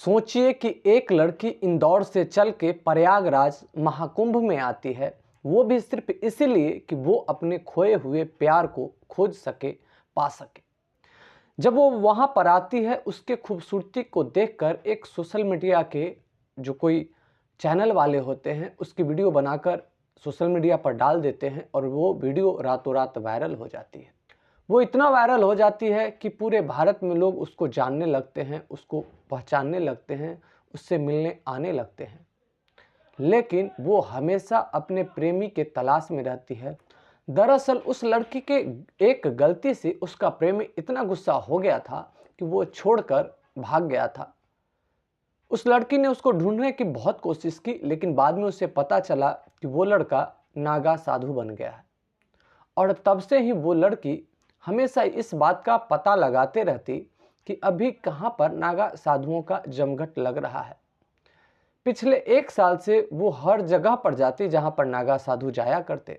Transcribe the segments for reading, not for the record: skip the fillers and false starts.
सोचिए कि एक लड़की इंदौर से चल के प्रयागराज महाकुंभ में आती है, वो भी सिर्फ इसीलिए कि वो अपने खोए हुए प्यार को खोज सके, पा सके। जब वो वहाँ पर आती है, उसके खूबसूरती को देखकर एक सोशल मीडिया के जो कोई चैनल वाले होते हैं, उसकी वीडियो बनाकर सोशल मीडिया पर डाल देते हैं और वो वीडियो रातों रात वायरल हो जाती है। वो इतना वायरल हो जाती है कि पूरे भारत में लोग उसको जानने लगते हैं, उसको पहचानने लगते हैं, उससे मिलने आने लगते हैं। लेकिन वो हमेशा अपने प्रेमी के तलाश में रहती है। दरअसल उस लड़की के एक गलती से उसका प्रेमी इतना गुस्सा हो गया था कि वो छोड़कर भाग गया था। उस लड़की ने उसको ढूंढने की बहुत कोशिश की, लेकिन बाद में उसे पता चला कि वो लड़का नागा साधु बन गया है। और तब से ही वो लड़की हमेशा इस बात का पता लगाते रहती कि अभी कहाँ पर नागा साधुओं का जमघट लग रहा है। पिछले 1 साल से वो हर जगह पर जाती जहाँ पर नागा साधु जाया करते।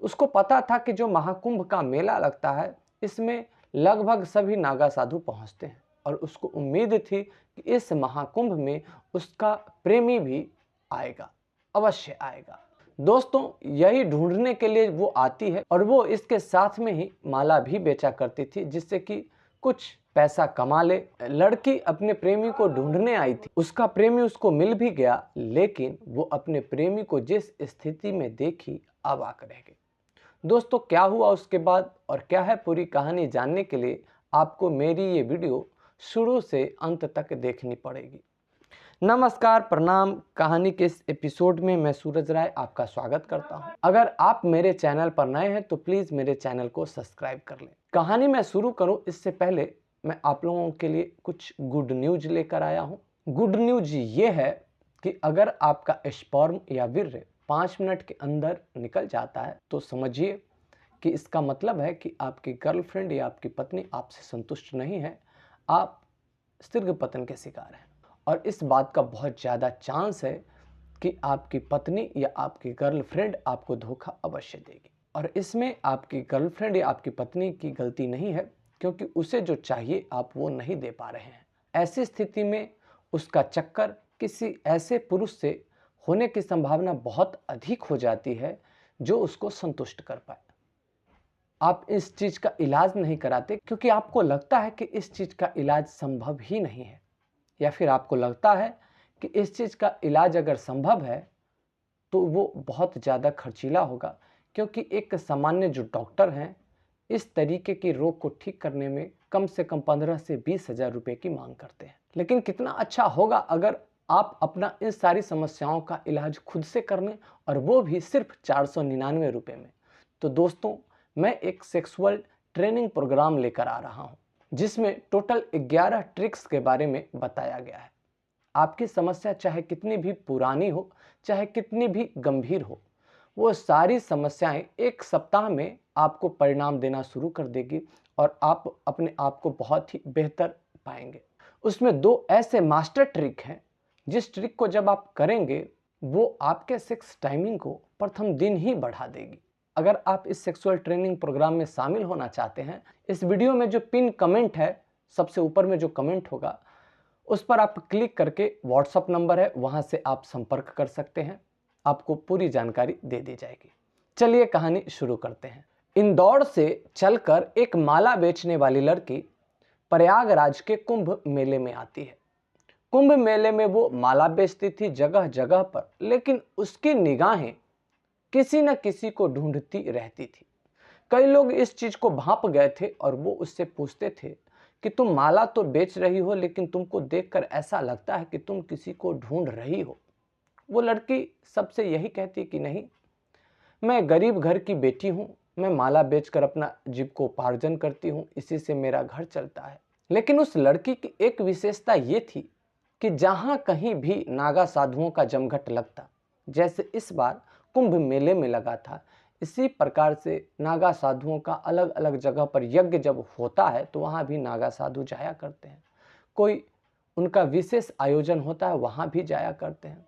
उसको पता था कि जो महाकुंभ का मेला लगता है, इसमें लगभग सभी नागा साधु पहुँचते हैं और उसको उम्मीद थी कि इस महाकुंभ में उसका प्रेमी भी आएगा, अवश्य आएगा। दोस्तों, यही ढूंढने के लिए वो आती है और वो इसके साथ में ही माला भी बेचा करती थी, जिससे कि कुछ पैसा कमा ले। लड़की अपने प्रेमी को ढूंढने आई थी, उसका प्रेमी उसको मिल भी गया, लेकिन वो अपने प्रेमी को जिस स्थिति में देखी, अवाक रह गई। दोस्तों, क्या हुआ उसके बाद और क्या है पूरी कहानी जानने के लिए आपको मेरी ये वीडियो शुरू से अंत तक देखनी पड़ेगी। नमस्कार, प्रणाम। कहानी के इस एपिसोड में मैं सूरज राय आपका स्वागत करता हूं। अगर आप मेरे चैनल पर नए हैं तो प्लीज़ मेरे चैनल को सब्सक्राइब कर लें। कहानी मैं शुरू करूं इससे पहले मैं आप लोगों के लिए कुछ गुड न्यूज लेकर आया हूं। गुड न्यूज ये है कि अगर आपका स्पर्म या वीर्य 5 मिनट के अंदर निकल जाता है तो समझिए कि इसका मतलब है कि आपकी गर्लफ्रेंड या आपकी पत्नी आपसे संतुष्ट नहीं है, आप शीघ्र पतन के शिकार हैं। और इस बात का बहुत ज़्यादा चांस है कि आपकी पत्नी या आपकी गर्लफ्रेंड आपको धोखा अवश्य देगी। और इसमें आपकी गर्लफ्रेंड या आपकी पत्नी की गलती नहीं है, क्योंकि उसे जो चाहिए आप वो नहीं दे पा रहे हैं। ऐसी स्थिति में उसका चक्कर किसी ऐसे पुरुष से होने की संभावना बहुत अधिक हो जाती है जो उसको संतुष्ट कर पाए। आप इस चीज़ का इलाज नहीं कराते क्योंकि आपको लगता है कि इस चीज़ का इलाज संभव ही नहीं है, या फिर आपको लगता है कि इस चीज़ का इलाज अगर संभव है तो वो बहुत ज़्यादा खर्चीला होगा, क्योंकि एक सामान्य जो डॉक्टर हैं इस तरीके की रोग को ठीक करने में कम से कम 15 से 20 हज़ार रुपये की मांग करते हैं। लेकिन कितना अच्छा होगा अगर आप अपना इन सारी समस्याओं का इलाज खुद से कर लें, और वो भी सिर्फ 499 रुपये में। तो दोस्तों, मैं एक सेक्सुअल ट्रेनिंग प्रोग्राम लेकर आ रहा हूँ जिसमें टोटल 11 ट्रिक्स के बारे में बताया गया है। आपकी समस्या चाहे कितनी भी पुरानी हो, चाहे कितनी भी गंभीर हो, वो सारी समस्याएं 1 सप्ताह में आपको परिणाम देना शुरू कर देगी और आप अपने आप को बहुत ही बेहतर पाएंगे। उसमें 2 ऐसे मास्टर ट्रिक हैं जिस ट्रिक को जब आप करेंगे वो आपके सेक्स टाइमिंग को प्रथम दिन ही बढ़ा देगी। अगर आप इस सेक्सुअल ट्रेनिंग प्रोग्राम में शामिल होना चाहते हैं, इस वीडियो में जो पिन कमेंट है, सबसे ऊपर में जो कमेंट होगा उस पर आप क्लिक करके व्हाट्सएप नंबर है वहां से आप संपर्क कर सकते हैं, आपको पूरी जानकारी दे दी जाएगी। चलिए कहानी शुरू करते हैं। इंदौर से चलकर एक माला बेचने वाली लड़की प्रयागराज के कुंभ मेले में आती है। कुंभ मेले में वो माला बेचती थी जगह जगह पर, लेकिन उसकी निगाहें किसी न किसी को ढूंढती रहती थी। कई लोग इस चीज को भांप गए थे और वो उससे पूछते थे कि तुम माला तो बेच रही हो, लेकिन तुमको देखकर ऐसा लगता है कि तुम किसी को ढूंढ रही हो। वो लड़की सबसे यही कहती कि नहीं, मैं गरीब घर की बेटी हूँ, मैं माला बेचकर अपना जीविकोपार्जन करती हूँ, इसी से मेरा घर चलता है। लेकिन उस लड़की की एक विशेषता ये थी कि जहाँ कहीं भी नागा साधुओं का जमघट लगता, जैसे इस बार कुंभ मेले में लगा था, इसी प्रकार से नागा साधुओं का अलग अलग जगह पर यज्ञ जब होता है तो वहाँ भी नागा साधु जाया करते हैं। कोई उनका विशेष आयोजन होता है, वहाँ भी जाया करते हैं।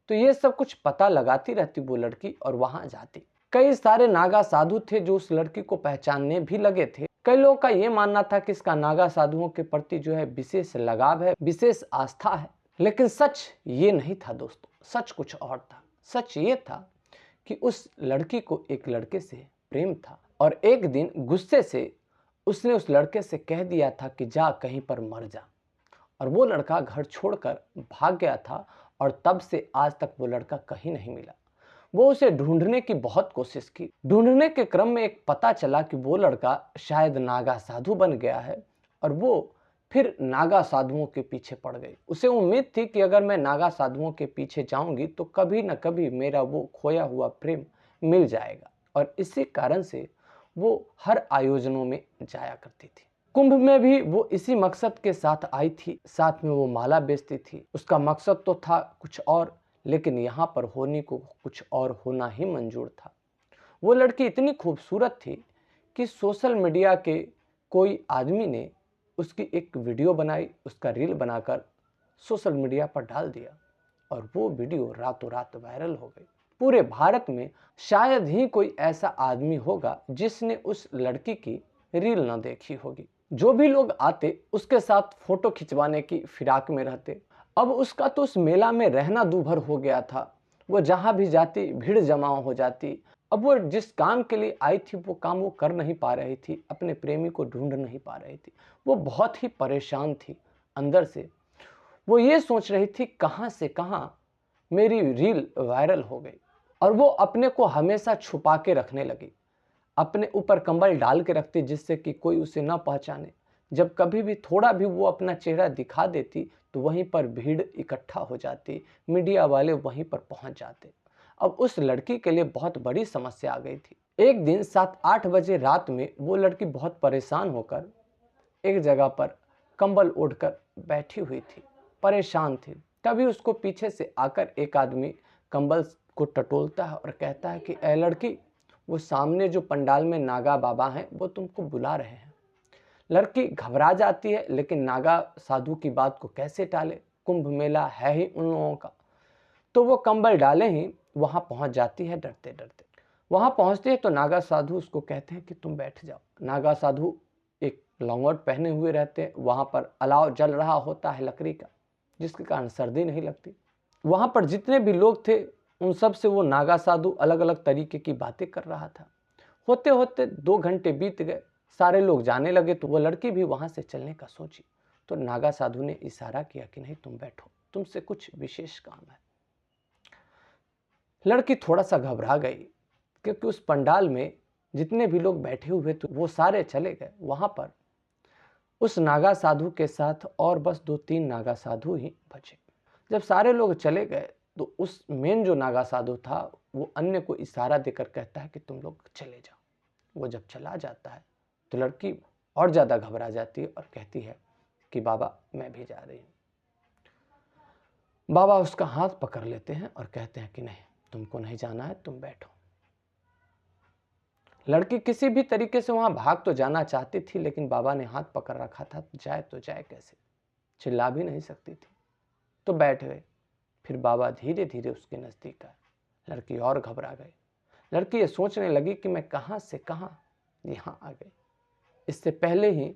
तो ये सब कुछ पता लगाती रहती वो लड़की और वहाँ जाती। कई सारे नागा साधु थे जो उस लड़की को पहचानने भी लगे थे। कई लोगों का ये मानना था कि इसका नागा साधुओं के प्रति जो है विशेष लगाव है, विशेष आस्था है। लेकिन सच ये नहीं था दोस्तों, सच कुछ और था। सच ये था कि उस लड़की को एक लड़के से प्रेम था और एक दिन गुस्से से उसने उस लड़के से कह दिया था कि जा कहीं पर मर जा। और वो लड़का घर छोड़कर भाग गया था और तब से आज तक वो लड़का कहीं नहीं मिला। वो उसे ढूंढने की बहुत कोशिश की। ढूंढने के क्रम में एक पता चला कि वो लड़का शायद नागा साधु बन गया है और वो फिर नागा साधुओं के पीछे पड़ गई। उसे उम्मीद थी कि अगर मैं नागा साधुओं के पीछे जाऊंगी तो कभी न कभी मेरा वो खोया हुआ प्रेम मिल जाएगा और इसी कारण से वो हर आयोजनों में जाया करती थी। कुंभ में भी वो इसी मकसद के साथ आई थी, साथ में वो माला बेचती थी। उसका मकसद तो था कुछ और, लेकिन यहाँ पर होने को कुछ और होना ही मंजूर था। वो लड़की इतनी खूबसूरत थी कि सोशल मीडिया के कोई आदमी ने उसकी एक वीडियो बनाई, उसका रील बनाकर सोशल मीडिया पर डाल दिया और वो वीडियो रातों रात वायरल हो गई। पूरे भारत में शायद ही कोई ऐसा आदमी होगा जिसने उस लड़की की रील न देखी होगी। जो भी लोग आते उसके साथ फोटो खिंचवाने की फिराक में रहते। अब उसका तो उस मेला में रहना दूभर हो गया था। वो जहां भी जाती भीड़ जमा हो जाती। अब वो जिस काम के लिए आई थी वो काम वो कर नहीं पा रही थी, अपने प्रेमी को ढूंढ नहीं पा रही थी। वो बहुत ही परेशान थी अंदर से। वो ये सोच रही थी कहां से कहां मेरी रील वायरल हो गई और वो अपने को हमेशा छुपा के रखने लगी। अपने ऊपर कंबल डाल के रखती जिससे कि कोई उसे ना पहचाने। जब कभी भी थोड़ा भी वो अपना चेहरा दिखा देती तो वहीं पर भीड़ इकट्ठा हो जाती, मीडिया वाले वहीं पर पहुंच जाते। अब उस लड़की के लिए बहुत बड़ी समस्या आ गई थी। एक दिन 7-8 बजे रात में वो लड़की बहुत परेशान होकर एक जगह पर कंबल ओढ़कर बैठी हुई थी, परेशान थी। तभी उसको पीछे से आकर एक आदमी कंबल को टटोलता है और कहता है कि ए लड़की, वो सामने जो पंडाल में नागा बाबा हैं वो तुमको बुला रहे हैं। लड़की घबरा जाती है, लेकिन नागा साधु की बात को कैसे टाले, कुंभ मेला है ही उन लोगों का। तो वो कंबल डाले ही वहां पहुंच जाती है डरते डरते। वहां पहुंचते ही तो नागा साधु उसको कहते हैं कि तुम बैठ जाओ। नागा साधु एक लौंगोट पहने हुए रहते हैं। वहां पर अलाव जल रहा होता है लकड़ी का, जिसके कारण सर्दी नहीं लगती। वहां पर जितने भी लोग थे उन सब से वो नागा साधु अलग अलग तरीके की बातें कर रहा था। होते होते 2 घंटे बीत गए, सारे लोग जाने लगे तो वो लड़की भी वहां से चलने का सोची। तो नागा साधु ने इशारा किया कि नहीं तुम बैठो, तुमसे कुछ विशेष काम है। लड़की थोड़ा सा घबरा गई क्योंकि उस पंडाल में जितने भी लोग बैठे हुए थे वो सारे चले गए। वहां पर उस नागा साधु के साथ और बस 2-3 नागा साधु ही बचे। जब सारे लोग चले गए तो उस मेन जो नागा साधु था वो अन्य को इशारा देकर कहता है कि तुम लोग चले जाओ। वो जब चला जाता है तो लड़की और ज्यादा घबरा जाती है और कहती है कि बाबा मैं भी जा रही हूं। बाबा उसका हाथ पकड़ लेते हैं और कहते हैं कि नहीं, तुमको नहीं जाना है, तुम बैठो। लड़की किसी भी तरीके से वहां भाग तो जाना चाहती थी, लेकिन बाबा ने हाथ पकड़ रखा था, तो जाए कैसे, चिल्ला भी नहीं सकती थी। तो बैठ गए। फिर बाबा धीरे धीरे उसके नजदीक आए। लड़की और घबरा गई। लड़की ये सोचने लगी कि मैं कहां से कहां यहां आ गई। इससे पहले ही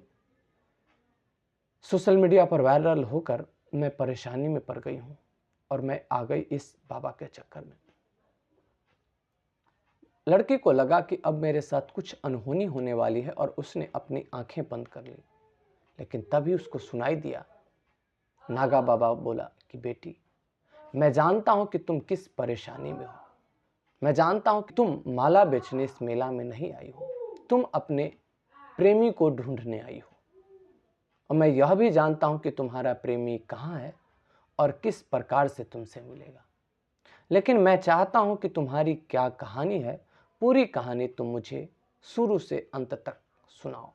सोशल मीडिया पर वायरल होकर मैं परेशानी में पड़ गई हूं और मैं आ गई इस बाबा के चक्कर में। लड़की को लगा कि अब मेरे साथ कुछ अनहोनी होने वाली है और उसने अपनी आंखें बंद कर ली। लेकिन तभी उसको सुनाई दिया, नागा बाबा बोला कि बेटी, मैं जानता हूं कि तुम किस परेशानी में हो। मैं जानता हूं कि तुम माला बेचने इस मेला में नहीं आई हो, तुम अपने प्रेमी को ढूंढने आई हो। और मैं यह भी जानता हूं कि तुम्हारा प्रेमी कहां है और किस प्रकार से तुमसे मिलेगा। लेकिन मैं चाहता हूं कि तुम्हारी क्या कहानी है, पूरी कहानी तुम मुझे शुरू से अंत तक सुनाओ।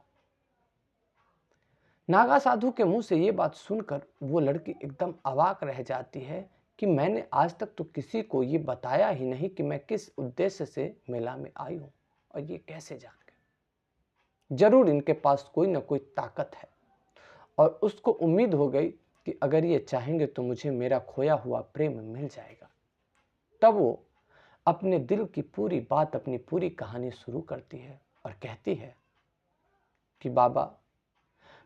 नागा साधु के मुंह से ये बात सुनकर वो लड़की एकदम अवाक रह जाती है कि मैंने आज तक तो किसी को ये बताया ही नहीं कि मैं किस उद्देश्य से मेला में आई हूं, और ये कैसे जान गए। जरूर इनके पास कोई ना कोई ताकत है। और उसको उम्मीद हो गई कि अगर ये चाहेंगे तो मुझे मेरा खोया हुआ प्रेम मिल जाएगा। तब वो अपने दिल की पूरी बात, अपनी पूरी कहानी शुरू करती है और कहती है कि बाबा,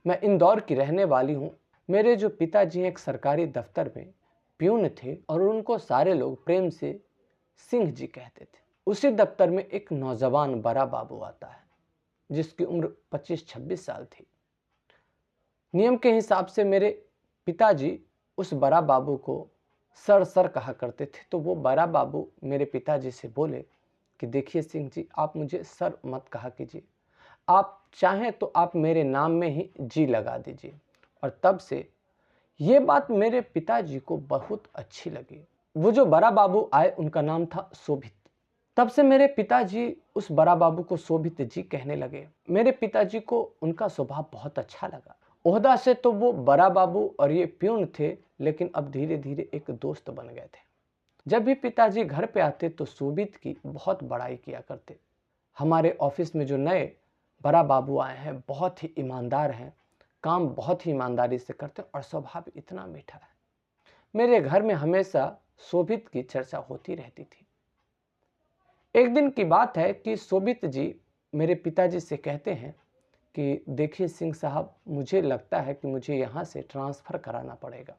मैं इंदौर की रहने वाली हूं। मेरे जो पिताजी एक सरकारी दफ्तर में प्यून थे और उनको सारे लोग प्रेम से सिंह जी कहते थे। उसी दफ्तर में एक नौजवान बड़ा बाबू आता है जिसकी उम्र 25-26 साल थी। नियम के हिसाब से मेरे पिताजी उस बड़ा बाबू को सर सर कहा करते थे, तो वो बड़ा बाबू मेरे पिताजी से बोले कि देखिए सिंह जी, आप मुझे सर मत कहा कीजिए, आप चाहें तो आप मेरे नाम में ही जी लगा दीजिए। और तब से ये बात मेरे पिताजी को बहुत अच्छी लगी। वो जो बड़ा बाबू आए उनका नाम था शोभित। तब से मेरे पिताजी उस बड़ा बाबू को शोभित जी कहने लगे। मेरे पिताजी को उनका स्वभाव बहुत अच्छा लगा। ओहदा से तो वो बड़ा बाबू और ये प्यून थे, लेकिन अब धीरे धीरे एक दोस्त बन गए थे। जब भी पिताजी घर पे आते तो शोभित की बहुत बड़ाई किया करते। हमारे ऑफिस में जो नए बड़ा बाबू आए हैं बहुत ही ईमानदार हैं, काम बहुत ही ईमानदारी से करते हैं और स्वभाव इतना मीठा है। मेरे घर में हमेशा शोभित की चर्चा होती रहती थी। एक दिन की बात है कि शोभित जी मेरे पिताजी से कहते हैं कि देखिए सिंह साहब, मुझे लगता है कि मुझे यहाँ से ट्रांसफ़र कराना पड़ेगा।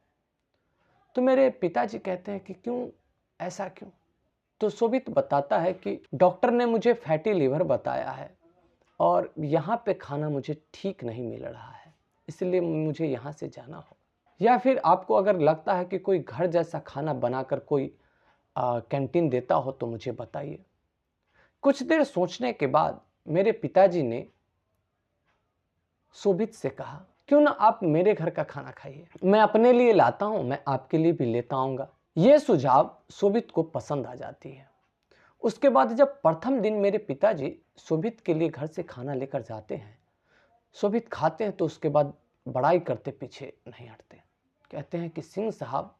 तो मेरे पिताजी कहते हैं कि क्यों, ऐसा क्यों? तो शोभित बताता है कि डॉक्टर ने मुझे फैटी लीवर बताया है और यहाँ पे खाना मुझे ठीक नहीं मिल रहा है, इसलिए मुझे यहाँ से जाना हो। या फिर आपको अगर लगता है कि कोई घर जैसा खाना बनाकर कोई कैंटीन देता हो तो मुझे बताइए। कुछ देर सोचने के बाद मेरे पिताजी ने शोभित से कहा, क्यों ना आप मेरे घर का खाना खाइए, मैं अपने लिए लाता हूं, मैं आपके लिए भी लेता आऊंगा। यह सुझाव शोभित को पसंद आ जाती है। उसके बाद जब प्रथम दिन मेरे पिताजी शोभित के लिए घर से खाना लेकर जाते हैं, शोभित खाते हैं तो उसके बाद बड़ाई करते पीछे नहीं हटते। कहते हैं कि सिंह साहब,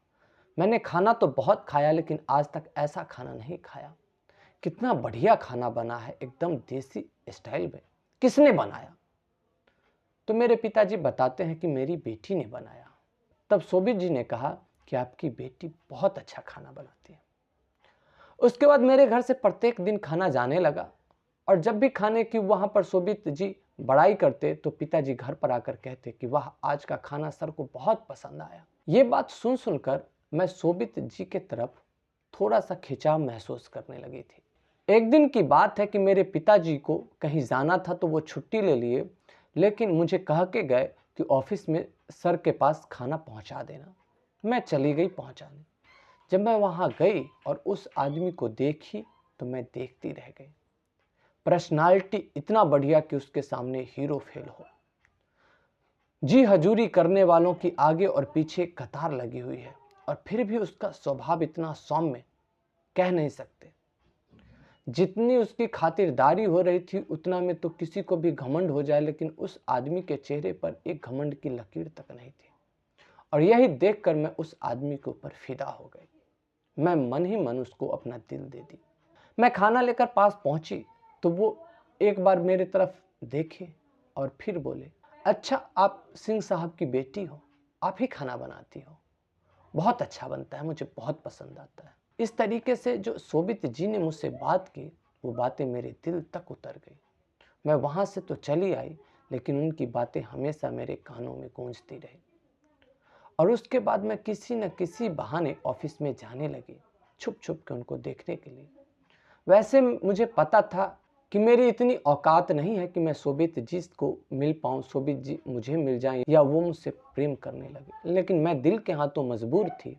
मैंने खाना तो बहुत खाया लेकिन आज तक ऐसा खाना नहीं खाया। कितना बढ़िया खाना बना है, एकदम देसी स्टाइल में। किसने बनाया? तो मेरे पिताजी बताते हैं कि मेरी बेटी ने बनाया। तब शोभित जी ने कहा कि आपकी बेटी बहुत अच्छा खाना बनाती है। उसके बाद मेरे घर से प्रत्येक दिन खाना जाने लगा और जब भी खाने की वहां पर शोभित जी बड़ाई करते तो पिताजी घर पर आकर कहते कि वाह, आज का खाना सर को बहुत पसंद आया। ये बात सुन सुनकर मैं शोभित जी के तरफ थोड़ा सा खिंचाव महसूस करने लगी थी। एक दिन की बात है कि मेरे पिताजी को कहीं जाना था तो वो छुट्टी ले लिए, लेकिन मुझे कह के गए कि ऑफिस में सर के पास खाना पहुंचा देना। मैं चली गई पहुंचाने। जब मैं वहां गई और उस आदमी को देखी तो मैं देखती रह गई। पर्सनालिटी इतना बढ़िया कि उसके सामने हीरो फेल हो। जी हजूरी करने वालों की आगे और पीछे कतार लगी हुई है और फिर भी उसका स्वभाव इतना सौम्य, कह नहीं सकते। जितनी उसकी खातिरदारी हो रही थी उतना में तो किसी को भी घमंड हो जाए, लेकिन उस आदमी के चेहरे पर एक घमंड की लकीर तक नहीं थी। और यही देखकर मैं उस आदमी के ऊपर फिदा हो गई। मैं मन ही मन उसको अपना दिल दे दी। मैं खाना लेकर पास पहुंची तो वो एक बार मेरे तरफ देखे और फिर बोले, अच्छा आप सिंह साहब की बेटी हो, आप ही खाना बनाती हो, बहुत अच्छा बनता है, मुझे बहुत पसंद आता है। इस तरीके से जो शोभित जी ने मुझसे बात की वो बातें मेरे दिल तक उतर गई। मैं वहाँ से तो चली आई, लेकिन उनकी बातें हमेशा मेरे कानों में गूंजती रही। और उसके बाद मैं किसी न किसी बहाने ऑफिस में जाने लगी, छुप छुप के उनको देखने के लिए। वैसे मुझे पता था कि मेरी इतनी औकात नहीं है कि मैं शोभित जी को मिल पाऊँ, शोभित जी मुझे मिल जाएं या वो मुझसे प्रेम करने लगे, लेकिन मैं दिल के हाथों मजबूर थी।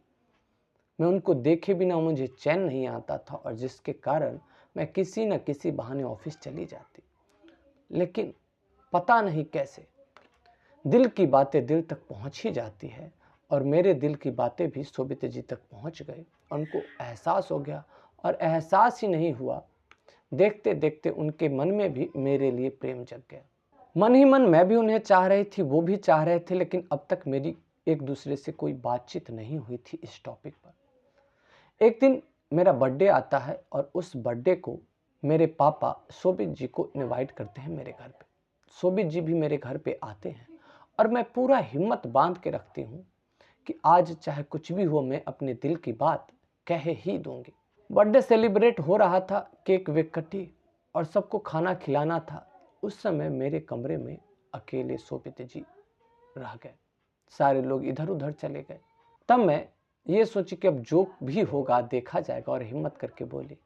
मैं उनको देखे बिना मुझे चैन नहीं आता था और जिसके कारण मैं किसी न किसी बहाने ऑफिस चली जाती। लेकिन पता नहीं कैसे दिल की बातें दिल तक पहुंच ही जाती है और मेरे दिल की बातें भी शोभित जी तक पहुंच गई। उनको एहसास हो गया और एहसास ही नहीं हुआ, देखते देखते उनके मन में भी मेरे लिए प्रेम जग गया। मन ही मन मैं भी उन्हें चाह रही थी, वो भी चाह रहे थे, लेकिन अब तक मेरी एक दूसरे से कोई बातचीत नहीं हुई थी इस टॉपिक पर। एक दिन मेरा बर्थडे आता है और उस बर्थडे को मेरे पापा शोभित जी को इनवाइट करते हैं मेरे घर पे। शोभित जी भी मेरे घर पे आते हैं और मैं पूरा हिम्मत बांध के रखती हूँ कि आज चाहे कुछ भी हो मैं अपने दिल की बात कह ही दूंगी। बर्थडे सेलिब्रेट हो रहा था, केक वेक कटी और सबको खाना खिलाना था। उस समय मेरे कमरे में अकेले शोभित जी रह गए। सारे लोग इधर उधर चले गए। तब मैं ये सोची कि अब जो भी होगा देखा जाएगा, और हिम्मत करके बोली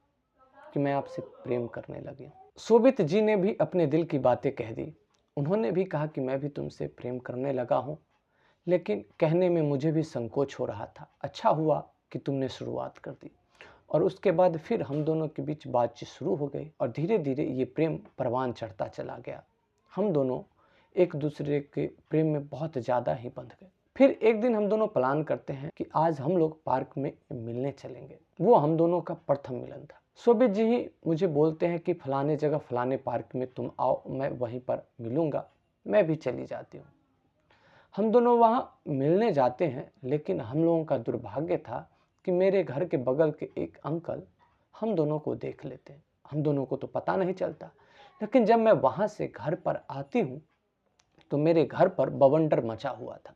कि मैं आपसे प्रेम करने लगी। शोभित जी ने भी अपने दिल की बातें कह दी। उन्होंने भी कहा कि मैं भी तुमसे प्रेम करने लगा हूँ, लेकिन कहने में मुझे भी संकोच हो रहा था। अच्छा हुआ कि तुमने शुरुआत कर दी। और उसके बाद फिर हम दोनों के बीच बातचीत शुरू हो गई और धीरे धीरे ये प्रेम परवान चढ़ता चला गया। हम दोनों एक दूसरे के प्रेम में बहुत ज़्यादा ही बंध गए। फिर एक दिन हम दोनों प्लान करते हैं कि आज हम लोग पार्क में मिलने चलेंगे। वो हम दोनों का प्रथम मिलन था। शोभित जी ही मुझे बोलते हैं कि फलाने जगह फलाने पार्क में तुम आओ, मैं वहीं पर मिलूंगा। मैं भी चली जाती हूँ। हम दोनों वहाँ मिलने जाते हैं, लेकिन हम लोगों का दुर्भाग्य था कि मेरे घर के बगल के एक अंकल हम दोनों को देख लेते हैं। हम दोनों को तो पता नहीं चलता, लेकिन जब मैं वहाँ से घर पर आती हूँ तो मेरे घर पर बवंडर मचा हुआ था।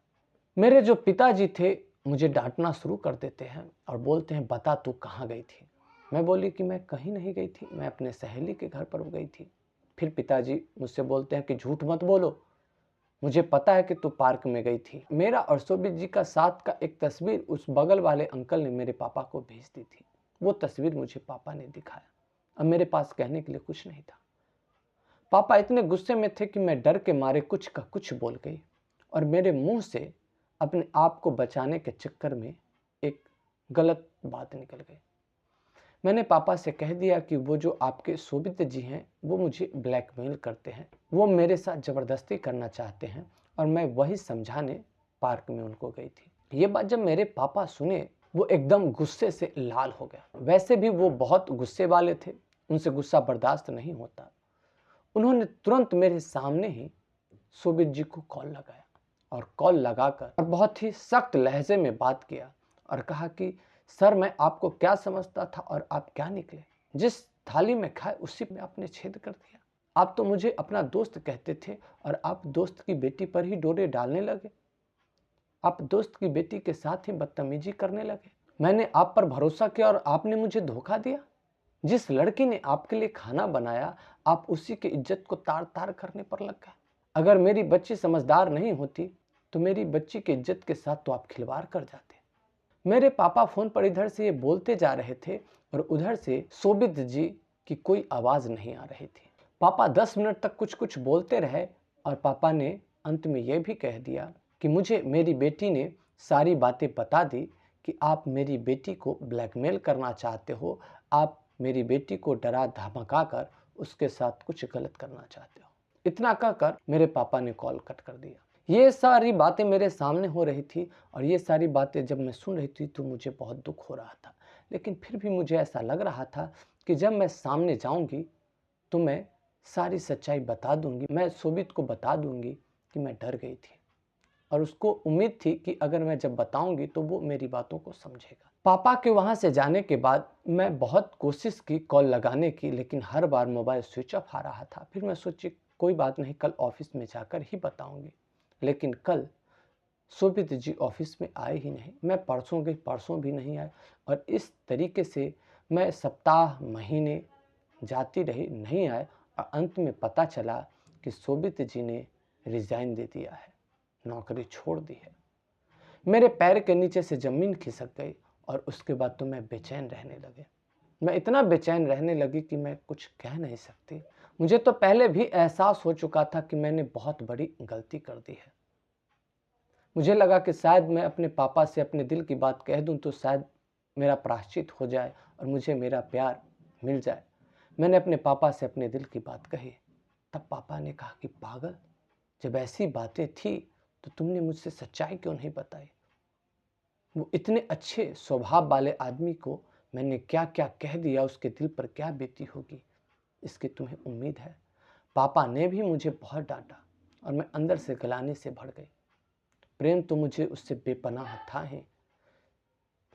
मेरे जो पिताजी थे मुझे डांटना शुरू कर देते हैं और बोलते हैं, बता तू कहाँ गई थी। मैं बोली कि मैं कहीं नहीं गई थी, मैं अपने सहेली के घर पर गई थी। फिर पिताजी मुझसे बोलते हैं कि झूठ मत बोलो, मुझे पता है कि तू पार्क में गई थी। मेरा और शोभित जी का साथ का एक तस्वीर उस बगल वाले अंकल ने मेरे पापा को भेज दी थी। वो तस्वीर मुझे पापा ने दिखाया। अब मेरे पास कहने के लिए कुछ नहीं था। पापा इतने गुस्से में थे कि मैं डर के मारे कुछ का कुछ बोल गई और मेरे मुंह से अपने आप को बचाने के चक्कर में एक गलत बात निकल गई। मैंने पापा से कह दिया कि वो जो आपके शोभित जी हैं वो मुझे ब्लैकमेल करते हैं, वो मेरे साथ ज़बरदस्ती करना चाहते हैं, और मैं वही समझाने पार्क में उनको गई थी। ये बात जब मेरे पापा सुने वो एकदम गुस्से से लाल हो गया। वैसे भी वो बहुत गुस्से वाले थे, उनसे गुस्सा बर्दाश्त नहीं होता। उन्होंने तुरंत मेरे सामने ही शोभित जी को कॉल लगाया और कॉल लगाकर और बहुत ही सख्त लहजे में बात किया और कहा कि सर, मैं आपको क्या समझता था और आप क्या निकले। जिस थाली में खाए उसी में आपने छेद कर दिया। आप तो मुझे अपना दोस्त कहते थे और आप दोस्त की बेटी पर ही डोरे डालने लगे। आप दोस्त की बेटी के साथ ही बदतमीजी करने लगे। मैंने आप पर भरोसा किया और आपने मुझे धोखा दिया। जिस लड़की ने आपके लिए खाना बनाया, आप उसी की इज्जत को तार तार करने पर लग गए। अगर मेरी बच्ची समझदार नहीं होती तो मेरी बच्ची की इज्जत के साथ तो आप खिलवाड़ कर जाते। मेरे पापा फोन पर इधर से ये बोलते जा रहे थे और उधर से शोभित जी की कोई आवाज नहीं आ रही थी। पापा 10 मिनट तक कुछ कुछ बोलते रहे और पापा ने अंत में यह भी कह दिया कि मुझे मेरी बेटी ने सारी बातें बता दी कि आप मेरी बेटी को ब्लैकमेल करना चाहते हो, आप मेरी बेटी को डरा धमका कर उसके साथ कुछ गलत करना चाहते हो। इतना कहकर मेरे पापा ने कॉल कट कर दिया। ये सारी बातें मेरे सामने हो रही थी और ये सारी बातें जब मैं सुन रही थी तो मुझे बहुत दुख हो रहा था, लेकिन फिर भी मुझे ऐसा लग रहा था कि जब मैं सामने जाऊंगी तो मैं सारी सच्चाई बता दूंगी, मैं शोभित को बता दूंगी कि मैं डर गई थी और उसको उम्मीद थी कि अगर मैं जब बताऊंगी तो वो मेरी बातों को समझेगा। पापा के वहाँ से जाने के बाद मैं बहुत कोशिश की कॉल लगाने की, लेकिन हर बार मोबाइल स्विच ऑफ आ रहा था। फिर मैं सोची कोई बात नहीं, कल ऑफिस में जाकर ही बताऊंगी। लेकिन कल शोभित जी ऑफिस में आए ही नहीं। मैं परसों गई, परसों भी नहीं आए और इस तरीके से मैं सप्ताह महीने जाती रही, नहीं आए और अंत में पता चला कि शोभित जी ने रिजाइन दे दिया है, नौकरी छोड़ दी है। मेरे पैर के नीचे से जमीन खिसक गई और उसके बाद तो मैं बेचैन रहने लगे। मैं इतना बेचैन रहने लगी कि मैं कुछ कह नहीं सकती। मुझे तो पहले भी एहसास हो चुका था कि मैंने बहुत बड़ी गलती कर दी है। मुझे लगा कि शायद मैं अपने पापा से अपने दिल की बात कह दूं तो शायद मेरा प्रायश्चित हो जाए और मुझे मेरा प्यार मिल जाए। मैंने अपने पापा से अपने दिल की बात कही। तब पापा ने कहा कि पागल, जब ऐसी बातें थी तो तुमने मुझसे सच्चाई क्यों नहीं बताई। वो इतने अच्छे स्वभाव वाले आदमी को मैंने क्या क्या कह दिया, उसके दिल पर क्या बीती होगी, इसकी तुम्हें उम्मीद है। पापा ने भी मुझे बहुत डांटा और मैं अंदर से गलाने से भर गई। प्रेम तो मुझे उससे बेपनाह था ही,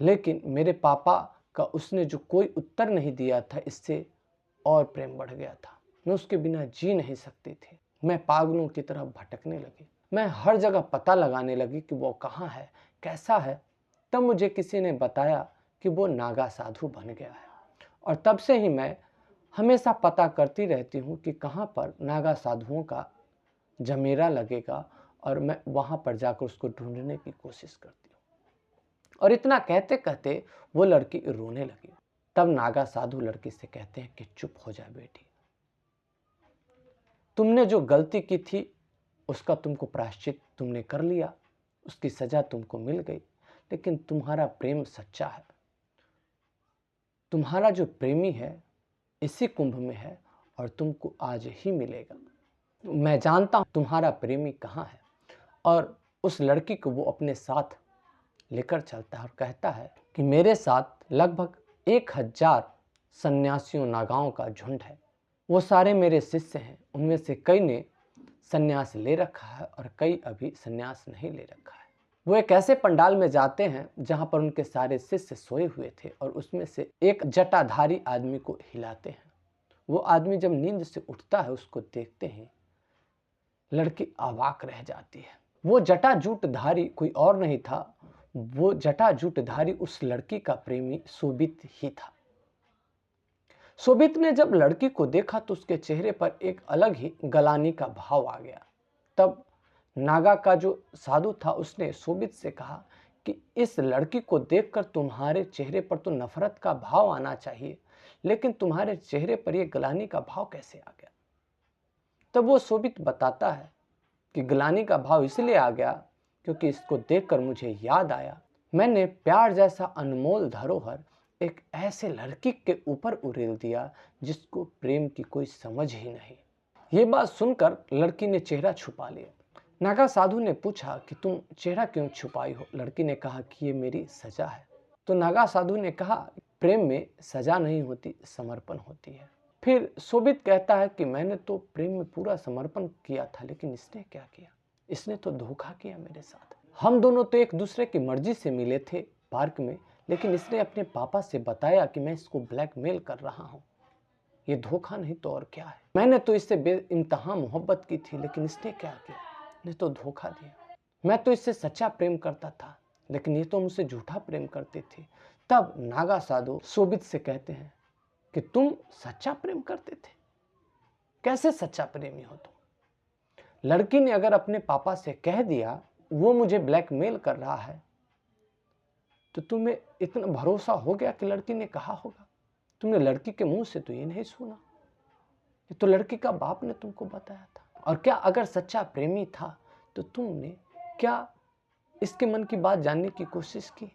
लेकिन मेरे पापा का उसने जो कोई उत्तर नहीं दिया था, इससे और प्रेम बढ़ गया था। मैं उसके बिना जी नहीं सकती थी। मैं पागलों की तरह भटकने लगी। मैं हर जगह पता लगाने लगी कि वो कहाँ है, कैसा है। तब मुझे किसी ने बताया कि वो नागा साधु बन गया है और तब से ही मैं हमेशा पता करती रहती हूँ कि कहाँ पर नागा साधुओं का जमेरा लगेगा और मैं वहाँ पर जाकर उसको ढूंढने की कोशिश करती हूँ। और इतना कहते कहते वो लड़की रोने लगी। तब नागा साधु लड़की से कहते हैं कि चुप हो जा बेटी, तुमने जो गलती की थी उसका तुमको प्रायश्चित तुमने कर लिया, उसकी सजा तुमको मिल गई, लेकिन तुम्हारा प्रेम सच्चा है। तुम्हारा जो प्रेमी है इसी कुंभ में है और तुमको आज ही मिलेगा। मैं जानता हूं तुम्हारा प्रेमी कहाँ है। और उस लड़की को वो अपने साथ लेकर चलता है और कहता है कि मेरे साथ लगभग 1000 सन्यासियों नागाओं का झुंड है। वो सारे मेरे शिष्य हैं। उनमें से कई ने सन्यास ले रखा है और कई अभी सन्यास नहीं ले रखा है। वो एक ऐसे पंडाल में जाते हैं जहां पर उनके सारे शिष्य सोए हुए थे और उसमें से एक जटाधारी आदमी को हिलाते हैं। वो आदमी जब नींद से उठता है उसको देखते हैं लड़की अवाक रह जाती है। वो जटाजूटधारी कोई और नहीं था, वो जटाजूटधारी उस लड़की का प्रेमी सोबित ही था। सोबित ने जब लड़की को देखा तो उसके चेहरे पर एक अलग ही गलानी का भाव आ गया। तब नागा का जो साधु था उसने सोबित से कहा कि इस लड़की को देखकर तुम्हारे चेहरे पर तो नफरत का भाव आना चाहिए, लेकिन तुम्हारे चेहरे पर यह गलानी का भाव कैसे आ गया। तब वो सोबित बताता है कि गलानी का भाव इसलिए आ गया क्योंकि इसको देखकर मुझे याद आया मैंने प्यार जैसा अनमोल धरोहर एक ऐसे लड़की के ऊपर उड़ेल दिया जिसको प्रेम की कोई समझ ही नहीं। ये बात सुनकर लड़की ने चेहरा छुपा लिया। नागा साधु ने पूछा कि तुम चेहरा क्यों छुपाई हो। लड़की ने कहा कि ये मेरी सजा है। तो नागा साधु ने कहा प्रेम में सजा नहीं होती, समर्पण होती है। फिर सोबित कहता है कि मैंने तो प्रेम में पूरा समर्पण किया था, लेकिन इसने क्या किया, इसने तो धोखा किया मेरे साथ। हम दोनों तो एक दूसरे की मर्जी से मिले थे पार्क में, लेकिन इसने अपने पापा से बताया कि मैं इसको ब्लैकमेल कर रहा हूँ। ये धोखा नहीं तो और क्या है। मैंने तो इससे बेइंतहा मोहब्बत की थी, लेकिन इसने क्या किया, इसने तो धोखा दिया। मैं तो इससे सच्चा प्रेम करता था, लेकिन ये तो मुझसे झूठा प्रेम करते थे। तब नागा साधु सोबित से कहते हैं कि तुम सच्चा प्रेम करते थे, कैसे सच्चा प्रेमी हो तुम। लड़की ने अगर अपने पापा से कह दिया वो मुझे ब्लैकमेल कर रहा है, तो तुम्हें इतना भरोसा हो गया कि लड़की ने कहा होगा। तुमने लड़की के मुंह से तो ये नहीं सुना, ये तो लड़की का बाप ने तुमको बताया था। और क्या अगर सच्चा प्रेमी था तो तुमने क्या इसके मन की बात जानने की कोशिश की।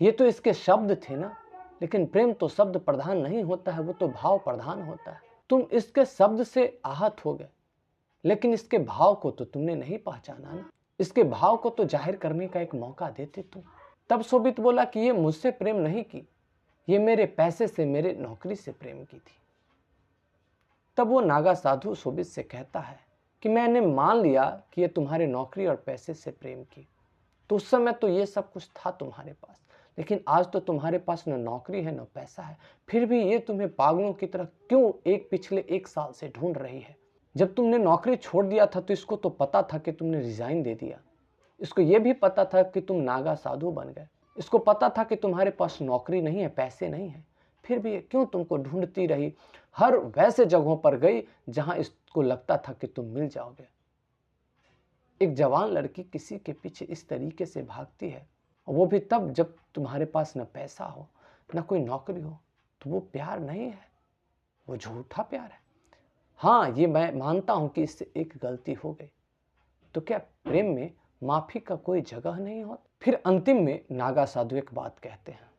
ये तो इसके शब्द थे ना, लेकिन प्रेम तो शब्द प्रधान नहीं होता है, वो तो भाव प्रधान होता है। तुम इसके शब्द से आहत हो गए, लेकिन इसके भाव को तो तुमने नहीं पहचाना ना। इसके भाव को तो जाहिर करने का एक मौका देते तुम। तब सोबित बोला कि ये मुझसे प्रेम नहीं की, ये मेरे पैसे से, मेरे नौकरी से प्रेम की थी। तब वो नागा साधु सोबित से कहता है कि मैंने मान लिया कि ये तुम्हारे नौकरी और पैसे से प्रेम की, तो उस समय तो ये सब कुछ था तुम्हारे पास, लेकिन आज तो तुम्हारे पास न नौकरी है न पैसा है, फिर भी ये तुम्हें पागलों की तरह क्यों पिछले 1 साल से ढूंढ रही है। जब तुमने नौकरी छोड़ दिया था तो इसको तो पता था कि तुमने रिजाइन दे दिया, इसको ये भी पता था कि तुम नागा साधु बन गए, इसको पता था कि तुम्हारे पास नौकरी नहीं है, पैसे नहीं है, फिर भी ये क्यों तुमको ढूंढती रही। हर वैसे जगहों पर गई जहां इसको लगता था कि तुम मिल जाओगे। एक जवान लड़की किसी के पीछे इस तरीके से भागती है, वो भी तब जब तुम्हारे पास न पैसा हो न कोई नौकरी हो, तो वो प्यार नहीं है, वो झूठा प्यार है। हाँ, ये मैं मानता हूं कि इससे एक गलती हो गई, तो क्या प्रेम में माफी का कोई जगह नहीं होता। फिर अंतिम में नागा साधु एक बात कहते हैं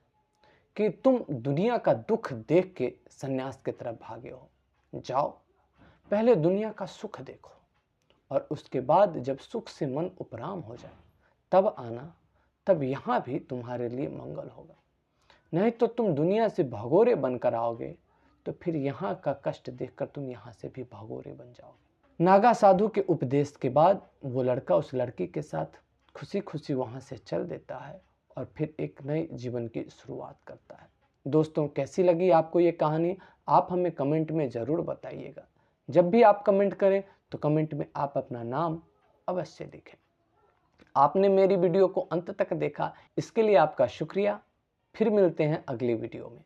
कि तुम दुनिया का दुख देख के सन्यास की तरफ भागे हो, जाओ पहले दुनिया का सुख देखो और उसके बाद जब सुख से मन उपराम हो जाए तब आना, तब यहां भी तुम्हारे लिए मंगल होगा। नहीं तो तुम दुनिया से भगोरे बनकर आओगे तो फिर यहाँ का कष्ट देखकर तुम यहाँ से भी भगोरे बन जाओगे। नागा साधु के उपदेश के बाद वो लड़का उस लड़की के साथ खुशी खुशी वहाँ से चल देता है और फिर एक नए जीवन की शुरुआत करता है। दोस्तों, कैसी लगी आपको ये कहानी, आप हमें कमेंट में ज़रूर बताइएगा। जब भी आप कमेंट करें तो कमेंट में आप अपना नाम अवश्य लिखें। आपने मेरी वीडियो को अंत तक देखा, इसके लिए आपका शुक्रिया। फिर मिलते हैं अगली वीडियो में।